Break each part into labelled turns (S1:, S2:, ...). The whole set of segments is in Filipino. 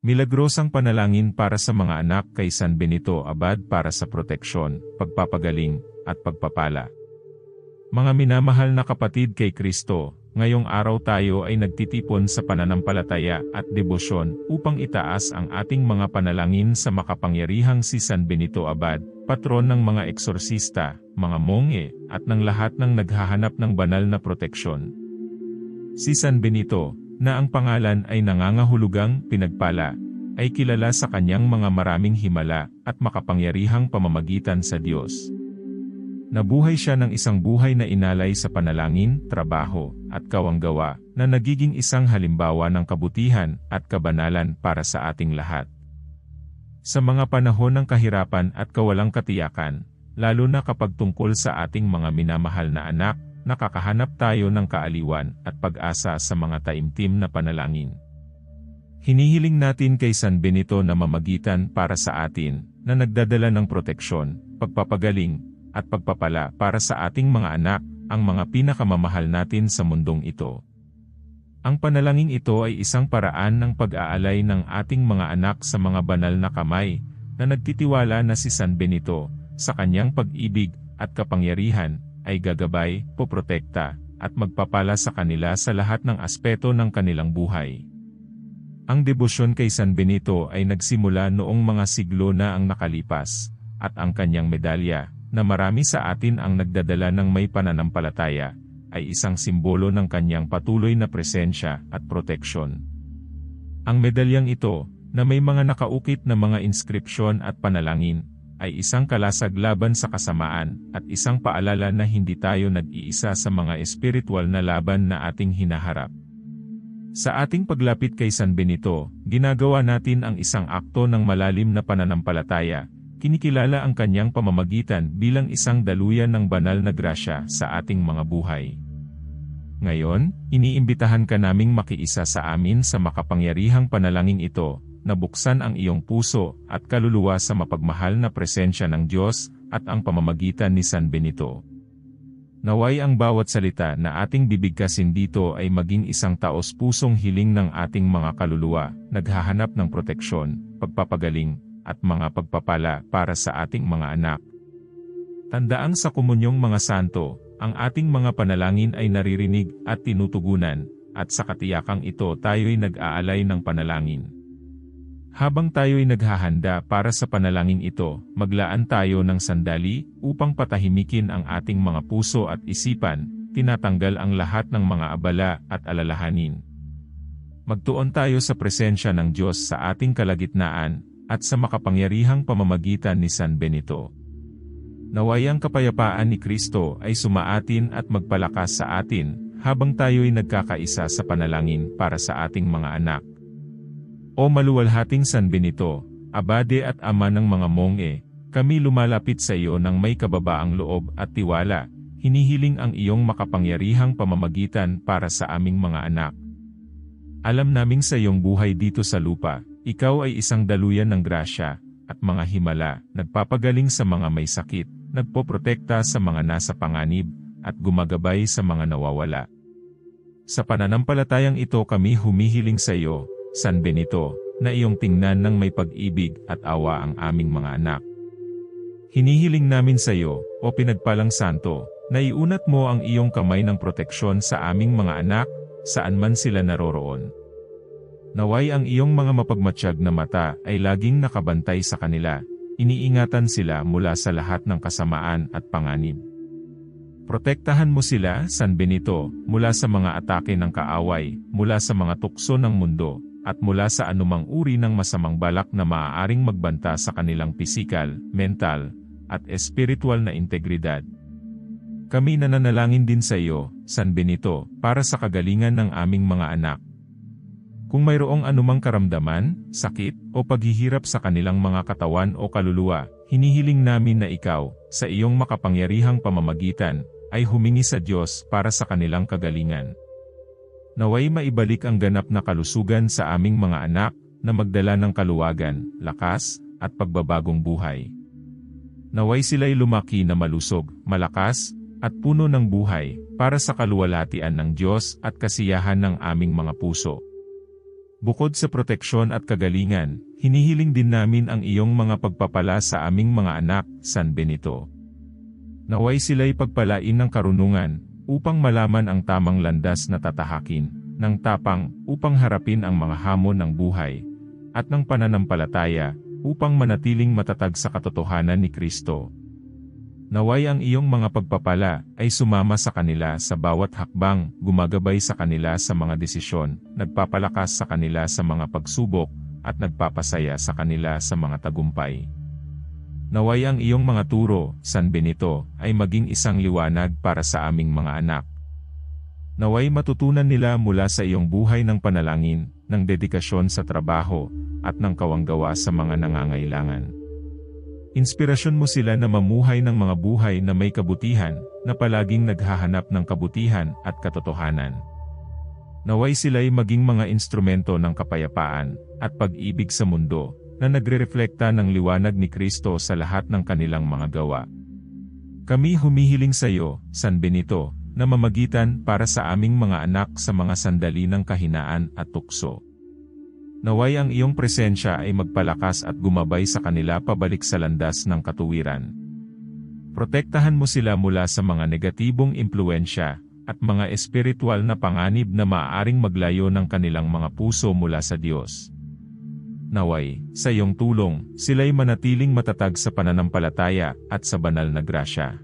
S1: Milagrosang panalangin para sa mga anak kay San Benito Abad para sa proteksyon, pagpapagaling, at pagpapala. Mga minamahal na kapatid kay Kristo, ngayong araw tayo ay nagtitipon sa pananampalataya at debosyon upang itaas ang ating mga panalangin sa makapangyarihang si San Benito Abad, patron ng mga eksorsista, mga monge, at ng lahat ng naghahanap ng banal na proteksyon. Si San Benito, na ang pangalan ay nangangahulugang pinagpala, ay kilala sa kanyang mga maraming himala at makapangyarihang pamamagitan sa Diyos. Nabuhay siya ng isang buhay na inalay sa panalangin, trabaho, at kawanggawa, na nagiging isang halimbawa ng kabutihan at kabanalan para sa ating lahat. Sa mga panahon ng kahirapan at kawalang katiyakan, lalo na kapag tungkol sa ating mga minamahal na anak, nakakahanap tayo ng kaaliwan at pag-asa sa mga taimtim na panalangin. Hinihiling natin kay San Benito na mamagitan para sa atin, na nagdadala ng proteksyon, pagpapagaling, at pagpapala para sa ating mga anak, ang mga pinakamamahal natin sa mundong ito. Ang panalangin ito ay isang paraan ng pag-aalay ng ating mga anak sa mga banal na kamay, na nagtitiwala na si San Benito, sa kanyang pag-ibig at kapangyarihan, ay gagabay, poprotekta, at magpapala sa kanila sa lahat ng aspeto ng kanilang buhay. Ang debosyon kay San Benito ay nagsimula noong mga siglo na ang nakalipas, at ang kanyang medalya, na marami sa atin ang nagdadala ng may pananampalataya, ay isang simbolo ng kanyang patuloy na presensya at proteksyon. Ang medalyang ito, na may mga nakaukit na mga inskripsyon at panalangin, ay isang kalasag laban sa kasamaan, at isang paalala na hindi tayo nag-iisa sa mga espiritual na laban na ating hinaharap. Sa ating paglapit kay San Benito, ginagawa natin ang isang akto ng malalim na pananampalataya, kinikilala ang kanyang pamamagitan bilang isang daluyan ng banal na grasya sa ating mga buhay. Ngayon, iniimbitahan ka naming makiisa sa amin sa makapangyarihang panalangin ito, na buksan ang iyong puso at kaluluwa sa mapagmahal na presensya ng Diyos at ang pamamagitan ni San Benito. Naway ang bawat salita na ating bibigkasin dito ay maging isang taos-pusong hiling ng ating mga kaluluwa, naghahanap ng proteksyon, pagpapagaling, at mga pagpapala para sa ating mga anak. Tandaang sa komunyong mga santo, ang ating mga panalangin ay naririnig at tinutugunan, at sa katiyakang ito tayo'y nag-aalay ng panalangin. Habang tayo'y naghahanda para sa panalangin ito, maglaan tayo ng sandali upang patahimikin ang ating mga puso at isipan, tinatanggal ang lahat ng mga abala at alalahanin. Magtuon tayo sa presensya ng Diyos sa ating kalagitnaan, at sa makapangyarihang pamamagitan ni San Benito. Naway ang kapayapaan ni Kristo ay sumaatin at magpalakas sa atin, habang tayo'y nagkakaisa sa panalangin para sa ating mga anak. O maluwalhating San Benito, abade at ama ng mga monge, kami lumalapit sa iyo ng may kababaang loob at tiwala, hinihiling ang iyong makapangyarihang pamamagitan para sa aming mga anak. Alam naming sa iyong buhay dito sa lupa, ikaw ay isang daluyan ng grasya, at mga himala, nagpapagaling sa mga may sakit, nagpoprotekta sa mga nasa panganib, at gumagabay sa mga nawawala. Sa pananampalatayang ito kami humihiling sa iyo, San Benito, na iyong tingnan ng may pag-ibig at awa ang aming mga anak. Hinihiling namin sa iyo, o pinagpalang santo, na iunat mo ang iyong kamay ng proteksyon sa aming mga anak, saan man sila naroroon. Naway ang iyong mga mapagmatsyag na mata ay laging nakabantay sa kanila, iniingatan sila mula sa lahat ng kasamaan at panganib. Protektahan mo sila, San Benito, mula sa mga atake ng kaaway, mula sa mga tukso ng mundo, at mula sa anumang uri ng masamang balak na maaaring magbanta sa kanilang pisikal, mental, at espiritual na integridad. Kami nananalangin din sa iyo, San Benito, para sa kagalingan ng aming mga anak. Kung mayroong anumang karamdaman, sakit, o paghihirap sa kanilang mga katawan o kaluluwa, hinihiling namin na ikaw, sa iyong makapangyarihang pamamagitan, ay humingi sa Diyos para sa kanilang kagalingan. Naway maibalik ang ganap na kalusugan sa aming mga anak, na magdala ng kaluwagan, lakas, at pagbabagong buhay. Naway sila'y lumaki na malusog, malakas, at puno ng buhay, para sa kaluwalhatian ng Diyos at kasiyahan ng aming mga puso. Bukod sa proteksyon at kagalingan, hinihiling din namin ang iyong mga pagpapala sa aming mga anak, San Benito. Naway sila'y pagpalain ng karunungan, upang malaman ang tamang landas na tatahakin, ng tapang, upang harapin ang mga hamon ng buhay, at ng pananampalataya, upang manatiling matatag sa katotohanan ni Kristo. Naway ang iyong mga pagpapala ay sumama sa kanila sa bawat hakbang, gumagabay sa kanila sa mga desisyon, nagpapalakas sa kanila sa mga pagsubok, at nagpapasaya sa kanila sa mga tagumpay. Naway ang iyong mga turo, San Benito, ay maging isang liwanag para sa aming mga anak. Naway matutunan nila mula sa iyong buhay ng panalangin, ng dedikasyon sa trabaho, at ng kawanggawa sa mga nangangailangan. Inspirasyon mo sila na mamuhay ng mga buhay na may kabutihan, na palaging naghahanap ng kabutihan at katotohanan. Naway sila'y maging mga instrumento ng kapayapaan at pag-ibig sa mundo, na nagre-reflekta ng liwanag ni Kristo sa lahat ng kanilang mga gawa. Kami humihiling sa iyo, San Benito, na mamagitan para sa aming mga anak sa mga sandali ng kahinaan at tukso. Naway ang iyong presensya ay magpalakas at gumabay sa kanila pabalik sa landas ng katuwiran. Protektahan mo sila mula sa mga negatibong impluensya at mga espiritual na panganib na maaaring maglayo ng kanilang mga puso mula sa Diyos. Naway, sa iyong tulong, sila'y manatiling matatag sa pananampalataya at sa banal na grasya.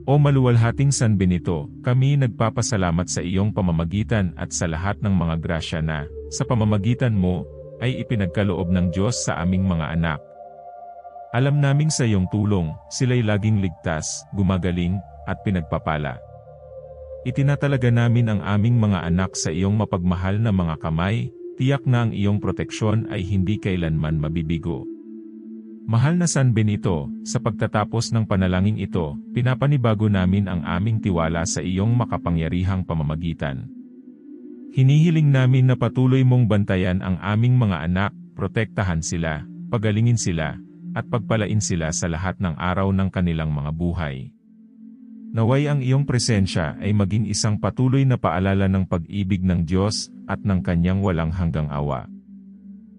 S1: O maluwalhating San Benito, kami nagpapasalamat sa iyong pamamagitan at sa lahat ng mga grasya na, sa pamamagitan mo, ay ipinagkaloob ng Diyos sa aming mga anak. Alam naming sa iyong tulong, sila'y laging ligtas, gumagaling, at pinagpapala. Itinatalaga namin ang aming mga anak sa iyong mapagmahal na mga kamay, tiyak na ang iyong proteksyon ay hindi kailanman mabibigo. Mahal na San Benito, sa pagtatapos ng panalangin ito, pinapanibago namin ang aming tiwala sa iyong makapangyarihang pamamagitan. Hinihiling namin na patuloy mong bantayan ang aming mga anak, protektahan sila, pagalingin sila, at pagpalain sila sa lahat ng araw ng kanilang mga buhay. Naway ang iyong presensya ay maging isang patuloy na paalala ng pag-ibig ng Diyos at ng kanyang walang hanggang awa.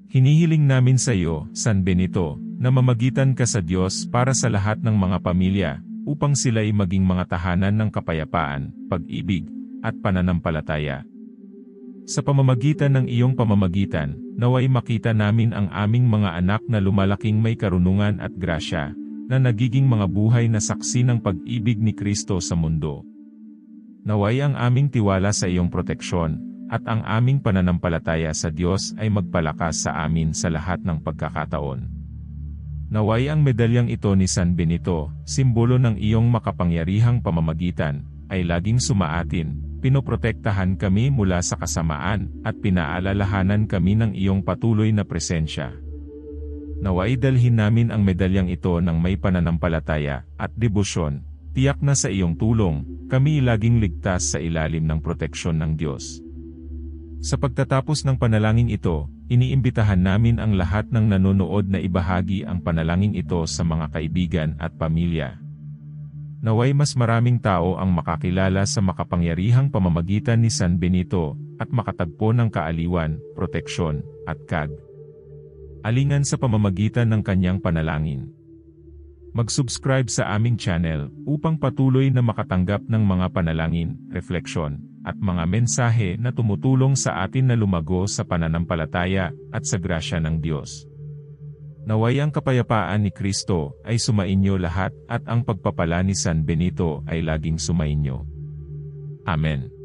S1: Hinihiling namin sa iyo, San Benito, na mamagitan ka sa Diyos para sa lahat ng mga pamilya, upang sila'y maging mga tahanan ng kapayapaan, pag-ibig, at pananampalataya. Sa pamamagitan ng iyong pamamagitan, naway makita namin ang aming mga anak na lumalaking may karunungan at grasya, na nagiging mga buhay na saksi ng pag-ibig ni Kristo sa mundo. Naway ang aming tiwala sa iyong proteksyon, at ang aming pananampalataya sa Diyos ay magpalakas sa amin sa lahat ng pagkakataon. Naway ang medalyang ito ni San Benito, simbolo ng iyong makapangyarihang pamamagitan, ay laging sumaatin, pinoprotektahan kami mula sa kasamaan, at pinaalalahanan kami ng iyong patuloy na presensya. Naway dalhin namin ang medalyang ito ng may pananampalataya at debosyon, tiyak na sa iyong tulong, kami laging ligtas sa ilalim ng proteksyon ng Diyos. Sa pagtatapos ng panalangin ito, iniimbitahan namin ang lahat ng nanonood na ibahagi ang panalangin ito sa mga kaibigan at pamilya. Naway mas maraming tao ang makakilala sa makapangyarihang pamamagitan ni San Benito, at makatagpo ng kaaliwan, proteksyon, at kag-alingan sa pamamagitan ng kanyang panalangin. Mag-subscribe sa aming channel, upang patuloy na makatanggap ng mga panalangin, refleksyon, at mga mensahe na tumutulong sa atin na lumago sa pananampalataya at sa grasya ng Diyos. Naway ang kapayapaan ni Kristo ay sumainyo lahat, at ang pagpapala ni San Benito ay laging sumainyo. Amen.